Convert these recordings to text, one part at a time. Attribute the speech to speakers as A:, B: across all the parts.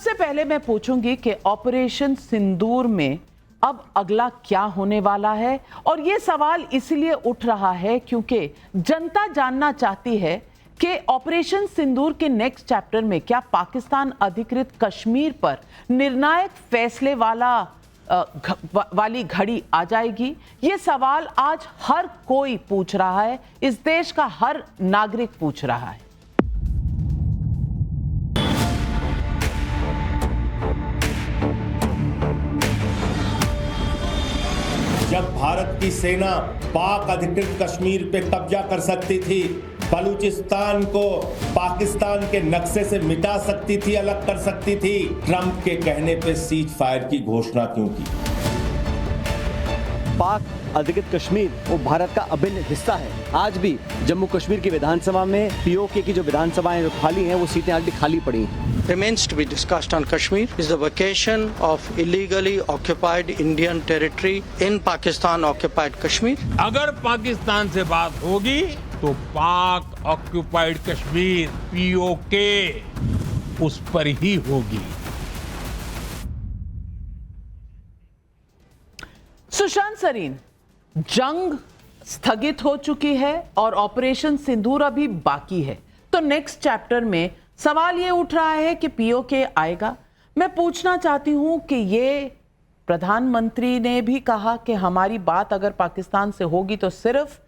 A: सबसे पहले मैं पूछूंगी कि ऑपरेशन सिंदूर में अब अगला क्या होने वाला है, और यह सवाल इसलिए उठ रहा है क्योंकि जनता जानना चाहती है कि ऑपरेशन सिंदूर के नेक्स्ट चैप्टर में क्या पाकिस्तान अधिकृत कश्मीर पर निर्णायक फैसले वाली घड़ी आ जाएगी। यह सवाल आज हर कोई पूछ रहा है, इस देश का हर नागरिक पूछ रहा है।
B: जब भारत की सेना पाक अधिकृत कश्मीर पे कब्जा कर सकती थी, बलूचिस्तान को पाकिस्तान के नक्शे से मिटा सकती थी, अलग कर सकती थी, ट्रंप के कहने पे सीज फायर की घोषणा क्यों की?
C: पाक अधिकृत कश्मीर वो भारत का अभिन्न हिस्सा है। आज भी जम्मू कश्मीर की विधानसभा में पीओके की जो विधानसभाएं जो खाली हैं वो सीटें आज भी खाली पड़ी हैं।
D: Remains to be discussed on Kashmir is the vacation of illegally occupied Indian territory in Pakistan occupied Kashmir.
E: अगर पाकिस्तान से बात होगी तो पाक ऑक्युपाइड कश्मीर पीओके उस पर ही होगी।
A: सुशांत सरीन, जंग स्थगित हो चुकी है और ऑपरेशन सिंदूर अभी बाकी है, तो नेक्स्ट चैप्टर में सवाल ये उठ रहा है कि पीओके आएगा। मैं पूछना चाहती हूं कि ये प्रधानमंत्री ने भी कहा कि हमारी बात अगर पाकिस्तान से होगी तो सिर्फ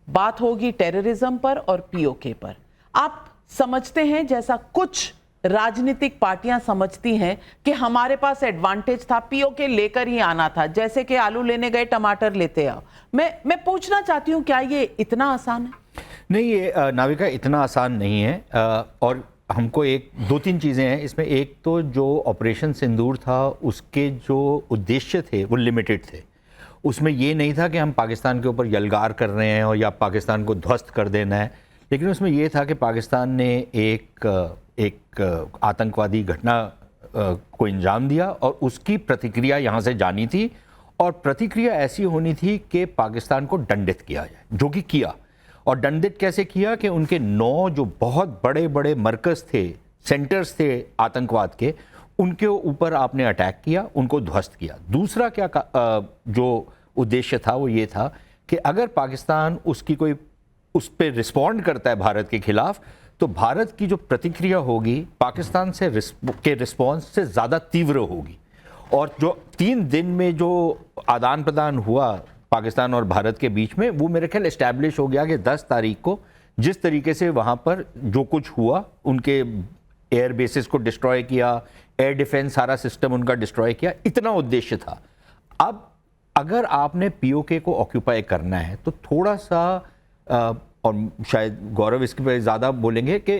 A: बात होगी टेररिज्म पर और पीओके पर। आप समझते हैं, जैसा कुछ राजनीतिक पार्टियां समझती हैं कि हमारे पास एडवांटेज था, पीओके लेकर ही आना था, जैसे कि आलू लेने गए टमाटर लेते आओ। मैं पूछना चाहती हूं, क्या ये इतना आसान है?
F: नहीं, ये नाविका इतना आसान नहीं है। और हमको दो तीन चीज़ें हैं इसमें। एक तो जो ऑपरेशन सिंदूर था उसके जो उद्देश्य थे वो लिमिटेड थे। उसमें ये नहीं था कि हम पाकिस्तान के ऊपर यलगार कर रहे हैं और या पाकिस्तान को ध्वस्त कर देना है, लेकिन उसमें ये था कि पाकिस्तान ने एक आतंकवादी घटना को अंजाम दिया और उसकी प्रतिक्रिया यहाँ से जानी थी, और प्रतिक्रिया ऐसी होनी थी कि पाकिस्तान को दंडित किया जाए, जो कि किया। और दंडित कैसे किया कि उनके 9 जो बहुत बड़े बड़े मरकज़ थे, सेंटर्स थे आतंकवाद के, उनके ऊपर आपने अटैक किया, उनको ध्वस्त किया। दूसरा क्या जो उद्देश्य था वो ये था कि अगर पाकिस्तान उस पर रिस्पॉन्ड करता है भारत के खिलाफ, तो भारत की जो प्रतिक्रिया होगी पाकिस्तान के रिस्पॉन्स से ज़्यादा तीव्र होगी। और जो 3 दिन में जो आदान प्रदान हुआ पाकिस्तान और भारत के बीच में, वो मेरे ख्याल एस्टैब्लिश हो गया कि 10 तारीख को जिस तरीके से वहाँ पर जो कुछ हुआ, उनके एयर बेसिस को डिस्ट्रॉय किया, एयर डिफेंस सारा सिस्टम उनका डिस्ट्रॉय किया, इतना उद्देश्य था। अब अगर आपने पीओके को ऑक्यूपाई करना है तो थोड़ा सा और शायद गौरव इसके पर ज़्यादा बोलेंगे कि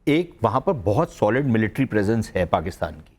F: एक वहाँ पर बहुत सॉलिड मिलिट्री प्रेजेंस है पाकिस्तान की।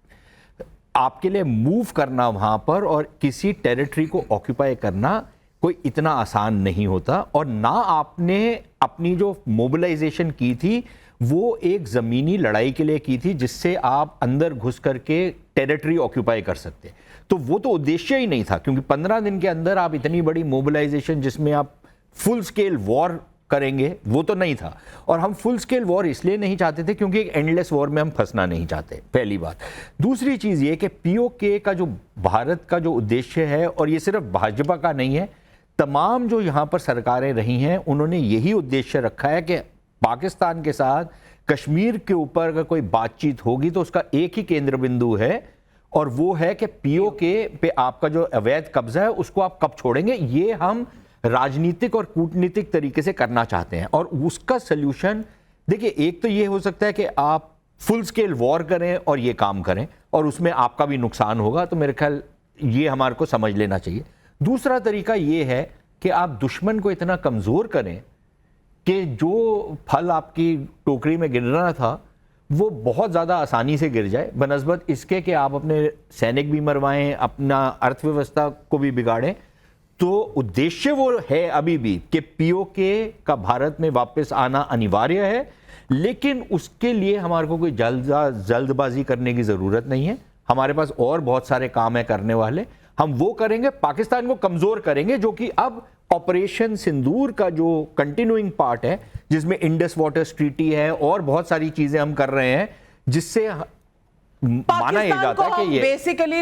F: आपके लिए मूव करना वहाँ पर और किसी टेरिटरी को ऑक्यूपाई करना कोई इतना आसान नहीं होता। और ना आपने अपनी जो मोबिलाइजेशन की थी वो एक ज़मीनी लड़ाई के लिए की थी जिससे आप अंदर घुस करके टेरिटरी ऑक्यूपाई कर सकते, तो वो तो उद्देश्य ही नहीं था। क्योंकि 15 दिन के अंदर आप इतनी बड़ी मोबिलाइजेशन जिसमें आप फुल स्केल वॉर करेंगे, वो तो नहीं था। और हम फुल स्केल वॉर इसलिए नहीं चाहते थे क्योंकि एक एंडलेस वॉर में हम फंसना नहीं चाहते, पहली बात। दूसरी चीज़ ये कि पीओके का जो भारत का जो उद्देश्य है, और ये सिर्फ भाजपा का नहीं है, तमाम जो यहाँ पर सरकारें रही हैं उन्होंने यही उद्देश्य रखा है कि पाकिस्तान के साथ कश्मीर के ऊपर अगर कोई बातचीत होगी तो उसका एक ही केंद्र बिंदु है, और वो है कि पीओके पे आपका जो अवैध कब्जा है उसको आप कब छोड़ेंगे। ये हम राजनीतिक और कूटनीतिक तरीके से करना चाहते हैं। और उसका सल्यूशन देखिए, एक तो ये हो सकता है कि आप फुल स्केल वॉर करें और ये काम करें, और उसमें आपका भी नुकसान होगा, तो मेरे ख्याल ये हमारे को समझ लेना चाहिए। दूसरा तरीका ये है कि आप दुश्मन को इतना कमज़ोर करें कि जो फल आपकी टोकरी में गिरना था वो बहुत ज़्यादा आसानी से गिर जाए, बनस्बत इसके कि आप अपने सैनिक भी मरवाएं, अपना अर्थव्यवस्था को भी बिगाड़ें। तो उद्देश्य वो है अभी भी कि पीओके का भारत में वापस आना अनिवार्य है, लेकिन उसके लिए हमारे को कोई जल्दबाजी करने की ज़रूरत नहीं है। हमारे पास और बहुत सारे काम है करने वाले, हम वो करेंगे, पाकिस्तान को कमज़ोर करेंगे, जो कि अब ऑपरेशन सिंदूर का जो कंटिन्यूइंग पार्ट है, जिसमें इंडस वाटर ट्रीटी है और बहुत सारी चीज़ें हम कर रहे हैं, जिससे माना ये
A: पाकिस्तान को
F: जाता है
A: हम
F: कि ये
A: बेसिकली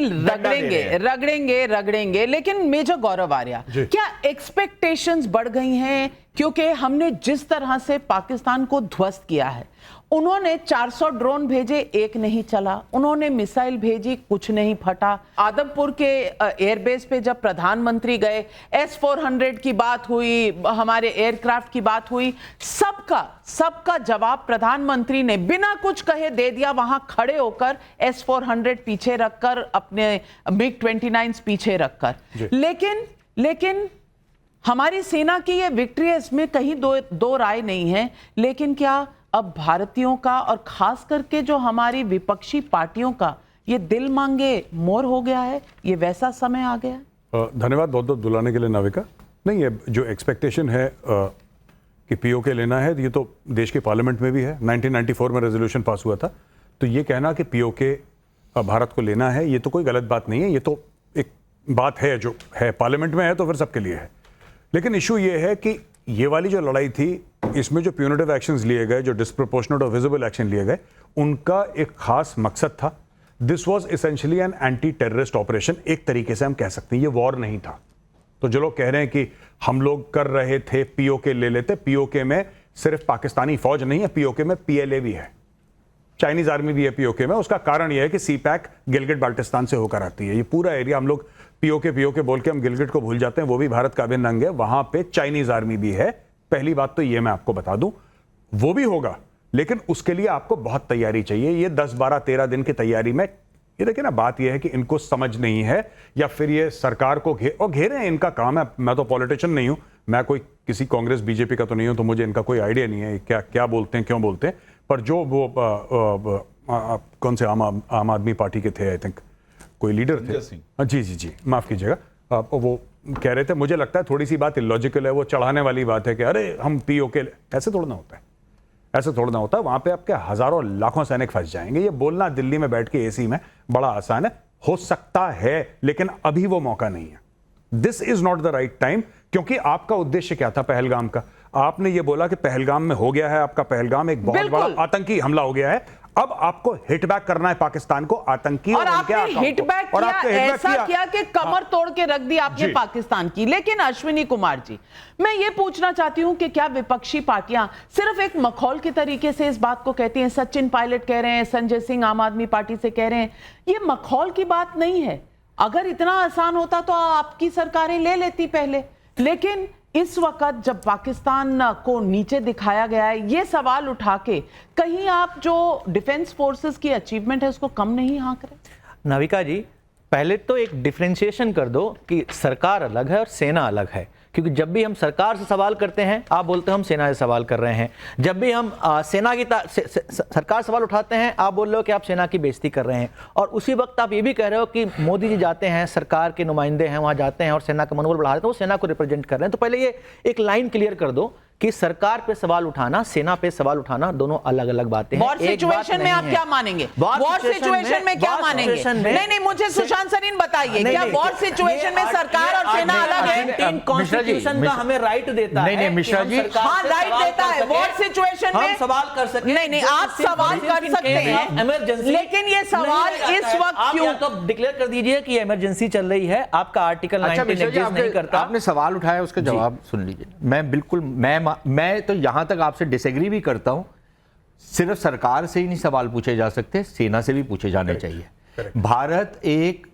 A: रगड़ेंगे, लेकिन मेजर गौरव आर्या, क्या एक्सपेक्टेशंस बढ़ गई हैं? क्योंकि हमने जिस तरह से पाकिस्तान को ध्वस्त किया है, उन्होंने 400 ड्रोन भेजे, एक नहीं चला, उन्होंने मिसाइल भेजी, कुछ नहीं फटा। आदमपुर के एयरबेस पे जब प्रधानमंत्री गए, S-400 की बात हुई, हमारे एयरक्राफ्ट की बात हुई, सबका जवाब प्रधानमंत्री ने बिना कुछ कहे दे दिया, वहां खड़े होकर S-400 पीछे रखकर, अपने MiG-29 पीछे रखकर। लेकिन हमारी सेना की ये विक्ट्री है, इसमें कहीं दो राय नहीं है। लेकिन क्या अब भारतीयों का और खास करके जो हमारी विपक्षी पार्टियों का ये दिल मांगे मोर हो गया है? ये वैसा समय आ गया है?
G: धन्यवाद बहुत बहुत बुलाने के लिए नाविका। नहीं, ये जो एक्सपेक्टेशन है कि पीओके लेना है, ये तो देश के पार्लियामेंट में भी है। 1994 में रेजोल्यूशन पास हुआ था। तो ये कहना कि पीओके भारत को लेना है, ये तो कोई गलत बात नहीं है। ये तो एक बात है जो है, पार्लियामेंट में है तो फिर सबके लिए है। लेकिन इशू ये है कि ये वाली जो लड़ाई थी, इसमें जो प्यूनिटिव एक्शंस लिए गए, जो डिस्प्रोपोर्शनेट और विजिबल एक्शन लिए गए, उनका एक खास मकसद था। This was essentially an anti terrorist operation, एक तरीके से हम कह सकते हैं। ये वॉर नहीं था। तो जो लोग कह रहे हैं कि हम लोग कर रहे थे, पीओके ले लेते, पीओके में सिर्फ पाकिस्तानी फौज नहीं है, पीओके में पीएलए भी है, चाइनीज आर्मी भी है पीओके में। उसका कारण यह है कि सीपैक गिलगिट बाल्टिस्तान से होकर आती है। ये पूरा एरिया, हम लोग पीओके बोल के हम गिलगिट को भूल जाते हैं, वो भी भारत का अभिन्न अंग है। वहां पे चाइनीज आर्मी भी है। पहली बात तो ये मैं आपको बता दूं, वो भी होगा, लेकिन उसके लिए आपको बहुत तैयारी चाहिए। ये 10, 12, 13 दिन की तैयारी में, ये देखिए ना, बात ये है कि इनको समझ नहीं है, या फिर ये सरकार को घेरे हैं, इनका काम है। मैं तो पॉलिटिशियन नहीं हूं, मैं कोई किसी कांग्रेस बीजेपी का तो नहीं हूं, तो मुझे इनका कोई आइडिया नहीं है क्या बोलते हैं, क्यों बोलते हैं। पर जो वो कौन से आम आदमी पार्टी के थे, आई थिंक कोई लीडर थे, जी माफ कीजिएगा, वो कह रहे थे, मुझे लगता है थोड़ी सी बात इलॉजिकल है, वो चढ़ाने वाली बात है कि अरे हम पीओके, ऐसे थोड़ा ना होता है, ऐसे थोड़ा ना होता है। वहां पे आपके हजारों लाखों सैनिक फंस जाएंगे। ये बोलना दिल्ली में बैठ के एसी में बड़ा आसान है, हो सकता है, लेकिन अभी वो मौका नहीं है। This is not the right time, क्योंकि आपका उद्देश्य क्या था पहलगाम का? आपने ये बोला कि पहलगाम में हो गया है आपका पहलगाम, एक बहुत बड़ा आतंकी हमला हो गया है। अब आपको हिट बैक करना है पाकिस्तान को, आतंकी
A: और आपने हिट बैक किया, ऐसा किया कि कमर तोड़ के रख दी आपने पाकिस्तान की। लेकिन अश्विनी कुमार जी, मैं ये पूछना चाहती हूं कि क्या विपक्षी पार्टियां सिर्फ एक मखौल के तरीके से इस बात को कहती हैं? सचिन पायलट कह रहे हैं, संजय सिंह आम आदमी पार्टी से कह रहे हैं, ये मखौल की बात नहीं है। अगर इतना आसान होता तो आपकी सरकारें ले लेती पहले। लेकिन इस वक्त जब पाकिस्तान को नीचे दिखाया गया है, ये सवाल उठा के कहीं आप जो डिफेंस फोर्सेस की अचीवमेंट है उसको कम नहीं हाँक रहे?
H: नाविका जी, पहले तो एक डिफरेंशिएशन कर दो कि सरकार अलग है और सेना अलग है। क्योंकि जब भी हम सरकार से सवाल करते हैं, आप बोलते हैं हम सेना से सवाल कर रहे हैं। जब भी हम सेना की सरकार सवाल उठाते हैं, आप बोल रहे हो कि आप सेना की बेइज्जती कर रहे हैं। और उसी वक्त आप ये भी कह रहे हो कि मोदी जी जाते हैं, सरकार के नुमाइंदे हैं, वहां जाते हैं और सेना का मनोबल बढ़ा रहे हैं, तो वो सेना को रिप्रेजेंट कर रहे हैं। तो पहले ये एक लाइन क्लियर कर दो कि सरकार पे सवाल उठाना, सेना पे सवाल उठाना, दोनों अलग अलग बातें हैं।
A: वॉर सिचुएशन में आप क्या मानेंगे? वॉर सिचुएशन में क्या मानेंगे? नहीं, मुझे सुशांत सरीन बताइए, क्या वॉर सिचुएशन में सरकार और सेना अलग है?
H: कॉन्स्टिट्यूशन का हमें राइट देता है।
F: नहीं मिश्रा जी,
A: हाँ राइट देता है। वॉर सिचुएशन में
H: सवाल कर सकते हैं।
A: नहीं, आप सवाल कर सकते हैं,
H: इमरजेंसी,
A: लेकिन ये सवाल इस वक्त क्यों?
H: तो डिक्लेयर कर दीजिए कि इमरजेंसी चल रही है, आपका आर्टिकल 19 एग्जिस्ट नहीं करता।
F: आपने सवाल उठाया, उसका जवाब सुन लीजिए। मैं बिल्कुल, मैं तो यहां तक आपसे डिसएग्री भी करता हूं। सिर्फ सरकार से ही नहीं सवाल पूछे जा सकते, सेना से भी पूछे जाने चाहिए। भारत एक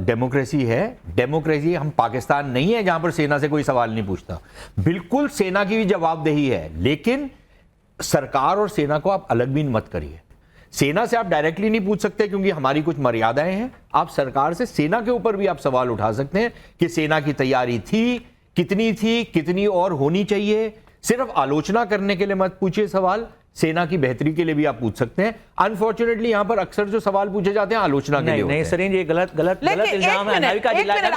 F: डेमोक्रेसी है। डेमोक्रेसी हम पाकिस्तान नहीं है जहां पर सेना से कोई सवाल नहीं पूछता। बिल्कुल सेना की भी जवाबदेही है, लेकिन सरकार और सेना को आप अलग भी मत करिए। सेना से आप डायरेक्टली नहीं पूछ सकते क्योंकि हमारी कुछ मर्यादाएं हैं। आप सरकार से, सेना के ऊपर भी आप सवाल उठा सकते हैं कि सेना की तैयारी थी, कितनी और होनी चाहिए। सिर्फ आलोचना करने के लिए मत पूछिए सवाल, सेना की बेहतरी के लिए भी आप पूछ सकते हैं। अनफॉर्चुनेटली यहां पर अक्सर जो सवाल पूछे जाते हैं आलोचना के लिए
H: नहीं सरीन, ये गलत इल्जाम है।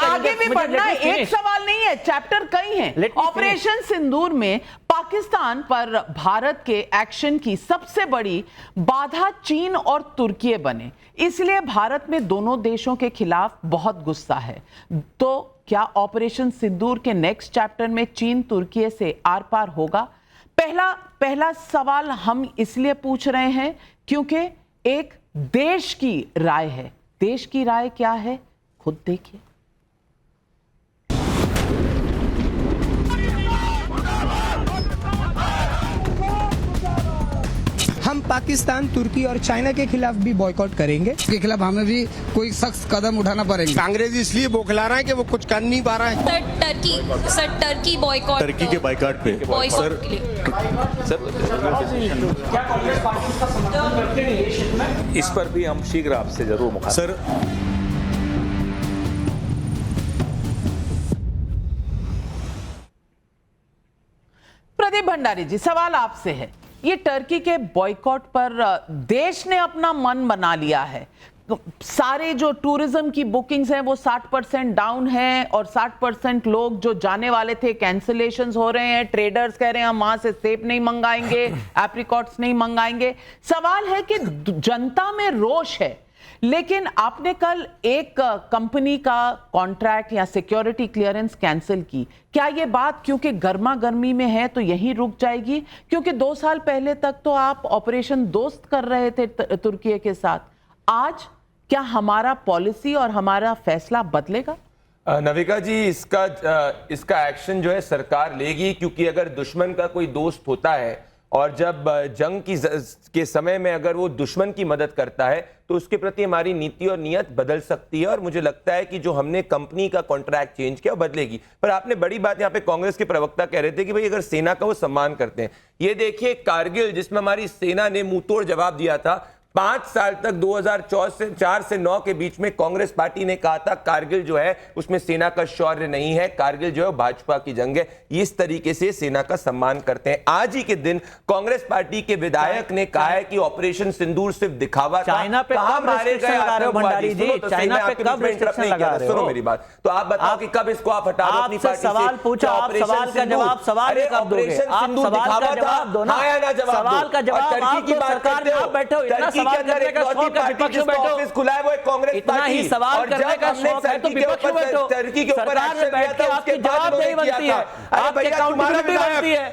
A: आगे भी बढ़ना, एक सवाल नहीं है, चैप्टर कई हैं। ऑपरेशन सिंदूर में पाकिस्तान पर भारत के एक्शन की सबसे बड़ी बाधा चीन और तुर्की बने, इसलिए भारत में दोनों देशों के खिलाफ बहुत गुस्सा है। तो क्या ऑपरेशन सिंदूर के नेक्स्ट चैप्टर में चीन तुर्की से आर पार होगा? पहला सवाल हम इसलिए पूछ रहे हैं क्योंकि एक देश की राय है। देश की राय क्या है, खुद देखिए।
I: हम पाकिस्तान, तुर्की और चाइना के खिलाफ भी बॉयकॉट करेंगे।
J: इसके खिलाफ हमें भी कोई सख्त कदम उठाना पड़ेगा।
B: कांग्रेस इसलिए बौखला रहा है कि वो कुछ कर नहीं पा रहा है।
K: टर्की बॉयकॉट,
B: टर्की के बाइकाट पे
K: बॉयकॉट के लिए।
J: क्या कांग्रेस पार्टी का समर्थन करते हैं रिलेशन में?
L: इस पर भी हम शीघ्र आपसे जरूर मुखातिब।
B: सर,
A: प्रदीप भंडारी जी, सवाल आपसे है। ये टर्की के बॉयकॉट पर देश ने अपना मन बना लिया है। सारे जो टूरिज्म की बुकिंग्स हैं वो 60% डाउन है और 60% लोग जो जाने वाले थे कैंसिलेशंस हो रहे हैं। ट्रेडर्स कह रहे हैं हम वहां से सेब नहीं मंगाएंगे, एप्रिकॉट्स नहीं मंगाएंगे। सवाल है कि जनता में रोष है, लेकिन आपने कल एक कंपनी का कॉन्ट्रैक्ट या सिक्योरिटी क्लियरेंस कैंसिल की। क्या ये बात क्योंकि गर्मा गर्मी में है तो यहीं रुक जाएगी? क्योंकि 2 साल पहले तक तो आप ऑपरेशन दोस्त कर रहे थे तुर्की के साथ। आज क्या हमारा पॉलिसी और हमारा फैसला बदलेगा?
M: नविका जी, इसका एक्शन जो है सरकार लेगी, क्योंकि अगर दुश्मन का कोई दोस्त होता है और जब जंग के समय में अगर वो दुश्मन की मदद करता है तो उसके प्रति हमारी नीति और नियत बदल सकती है। और मुझे लगता है कि जो हमने कंपनी का कॉन्ट्रैक्ट चेंज किया वो बदलेगी। पर आपने बड़ी बात, यहाँ पे कांग्रेस के प्रवक्ता कह रहे थे कि भाई अगर सेना का वो सम्मान करते हैं। ये देखिए कारगिल, जिसमें हमारी सेना ने मुंहतोड़ जवाब दिया था। 5 साल तक 2004 से 9 के बीच में कांग्रेस पार्टी ने कहा था कारगिल जो है उसमें सेना का शौर्य नहीं है, कारगिल जो है भाजपा की जंग है। इस तरीके से सेना का सम्मान करते हैं। आज ही के दिन कांग्रेस पार्टी के विधायक ने कहा है कि ऑपरेशन सिंदूर सिर्फ दिखावा था।
H: चाइना पे कब रिस्ट्रिक्शन लगा रहे हो भंडारी जी? चाइना पे कब रिस्ट्रिक्शन लगा रहे हो?
M: सुनो मेरी बात, तो आप बताओ कि कब इसको आप हटा दो अपनी पार्टी से?
H: सवाल पूछा, आप सवाल का जवाब सवाल में कब दोगे? आप सवाल का जवाब दो ना। सवाल का जवाब आप तो सरकार में आप बैठे हो, इतना सवाल करने का शौक है विपक्ष में बैठो।
M: ऑफिस खुला है वो एक कांग्रेस
H: इतना
M: पार्टी।
H: ही सवाल करने का शौक है तो विपक्ष में बैठो।
M: टर्की के ऊपर
H: सरकार में बैठ के आपकी जवाबदेही बनती है, आपकी अकाउंटेबिलिटी बनती है।